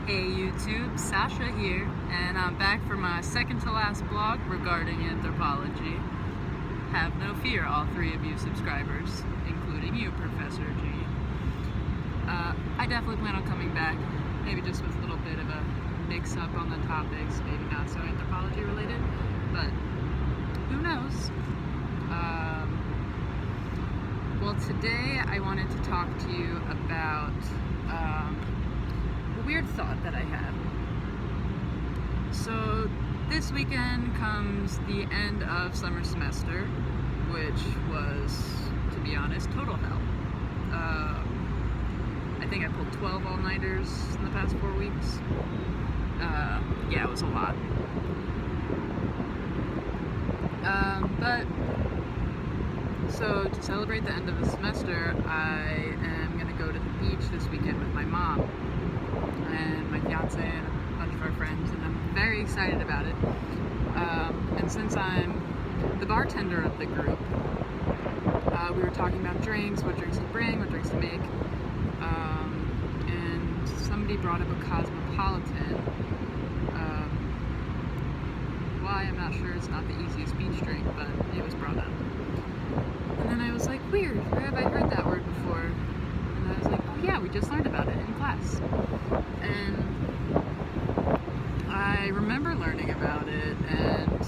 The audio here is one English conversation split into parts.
Hey YouTube, Sasha here, and I'm back for my second to last blog regarding anthropology. Have no fear, all three of you subscribers, including you, Professor G. I definitely plan on coming back, maybe just with a little bit of a mix-up on the topics, maybe not so anthropology related, but who knows? Well, today I wanted to talk to you about a weird thought that I had. So this weekend comes the end of summer semester, which was, to be honest, total hell. I think I pulled 12 all-nighters in the past 4 weeks. Yeah, it was a lot. So to celebrate the end of the semester, I am going to go to the beach this weekend with my mom and my fiance and a bunch of our friends, and I'm very excited about it. And since I'm the bartender of the group, we were talking about drinks, what drinks to bring, what drinks to make, and somebody brought up a Cosmopolitan. Why, I'm not sure. It's not the easiest beach drink, but it was brought up. And then I was like, weird, where have I heard that word before? And I was like, oh yeah, we just learned about it in class. And I remember learning about it and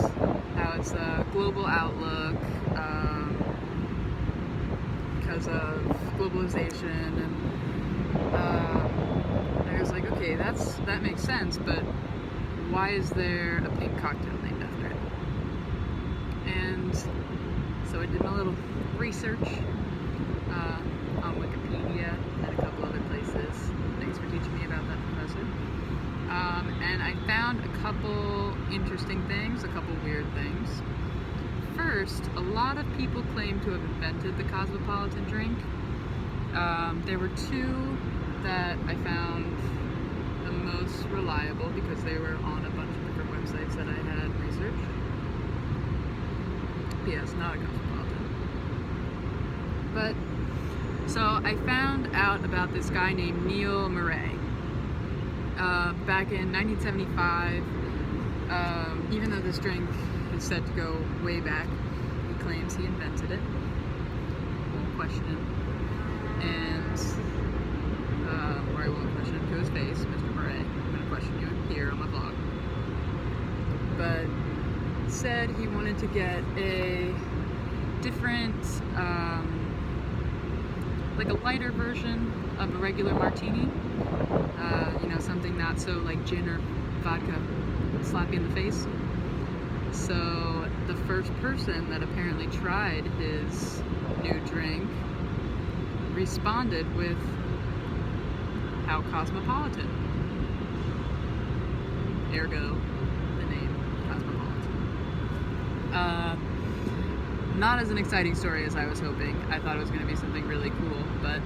how it's a global outlook because of globalization, and I was like, okay, that makes sense, but why is there a pink cocktail named after it? And so I did my little research on Wikipedia and a couple other places. Thanks for teaching me about that, Professor. And I found a couple interesting things, a couple weird things. First, a lot of people claim to have invented the Cosmopolitan drink. There were two that I found the most reliable because they were on a bunch of different websites that I had researched. Yes, not a Cosmopolitan. But, so I found out about this guy named Neil Murray. Back in 1975, even though this drink is said to go way back, he claims he invented it. Won't question him. And, or I won't question him to his face, Mr. Murray. I'm going to question you here on my blog. But said he wanted to get a different, like a lighter version of a regular martini. Something not so like gin or vodka slap you in the face. So the first person that apparently tried his new drink responded with how cosmopolitan. Ergo, the name Cosmopolitan. Not as an exciting story as I was hoping. I thought it was going to be something really cool, but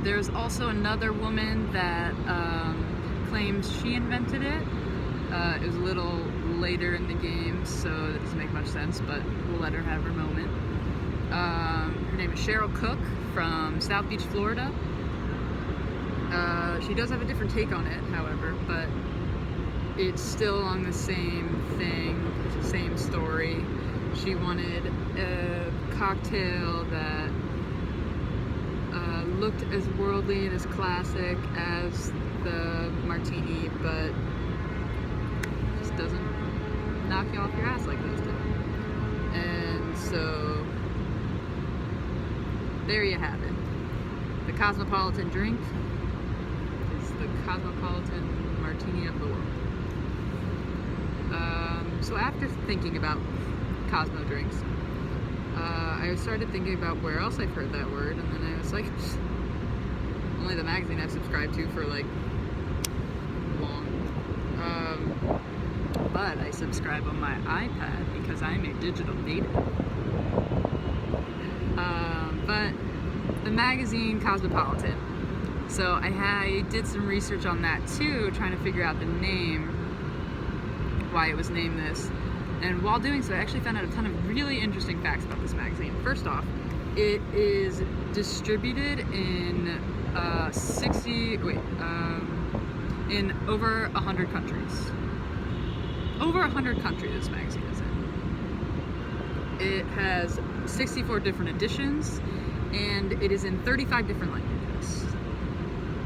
there's also another woman that claims she invented it. It was a little later in the game, so that doesn't make much sense, but we'll let her have her moment. Her name is Cheryl Cook from South Beach, Florida. She does have a different take on it, however, but it's still along the same thing, same story. She wanted a cocktail that looked as worldly and as classic as the martini, but just doesn't knock you off your ass like those do. And so there you have it. The Cosmopolitan drink is the Cosmopolitan martini of the world. So after thinking about Cosmo drinks, I started thinking about where else I've heard that word, and then I was like, only the magazine I've subscribed to for like long. But I subscribe on my iPad because I'm a digital native. But the magazine Cosmopolitan. So I did some research on that too, trying to figure out the name, why it was named this. And while doing so, I actually found out a ton of really interesting facts about this magazine. First off, it is distributed in in over 100 countries. Over 100 countries this magazine is in. It has 64 different editions, and it is in 35 different languages.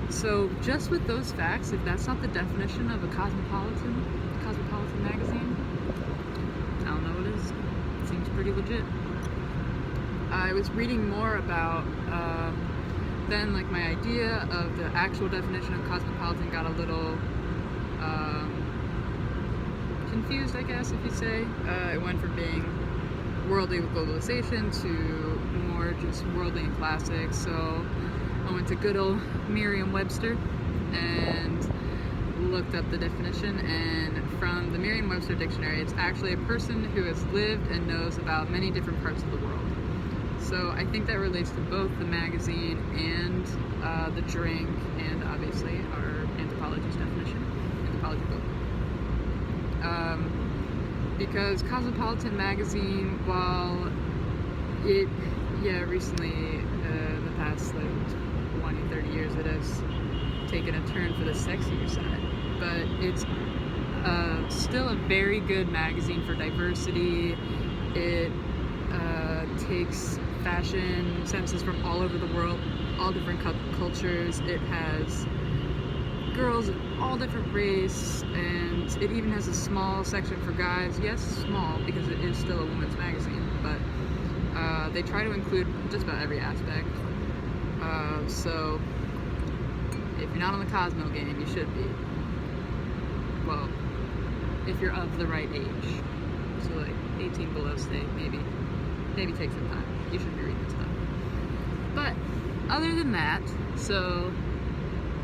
So just with those facts, if that's not the definition of a cosmopolitan magazine, I don't know what is. It seems pretty legit. I was reading more about then, like, my idea of the actual definition of cosmopolitan got a little confused, I guess, if you'd say. It went from being worldly with globalization to more just worldly and classic. So I went to good old Merriam-Webster and looked up the definition, and from the Merriam-Webster dictionary, it's actually a person who has lived and knows about many different parts of the world. So I think that relates to both the magazine and the drink, and obviously our anthropologist definition, anthropology book. Because Cosmopolitan magazine, while it, recently, the past like 20, 30 years, it has taken a turn for the sexier side, but it's still a very good magazine for diversity. It takes fashion senses from all over the world, all different cultures. It has girls of all different race, and it even has a small section for guys. Yes, small, because it is still a women's magazine, but they try to include just about every aspect. So if you're not on the Cosmo game, you should be. Well, if you're of the right age, so like 18 below, stay, maybe take some time. You should be reading stuff. But other than that, so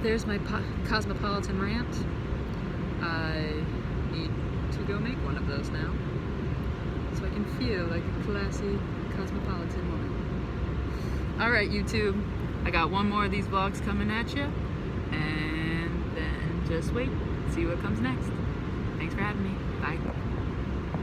there's my cosmopolitan rant. I need to go make one of those now, so I can feel like a classy cosmopolitan woman. Alright, YouTube, I got one more of these vlogs coming at you, and then just wait, see what comes next. Thanks for having me. Bye.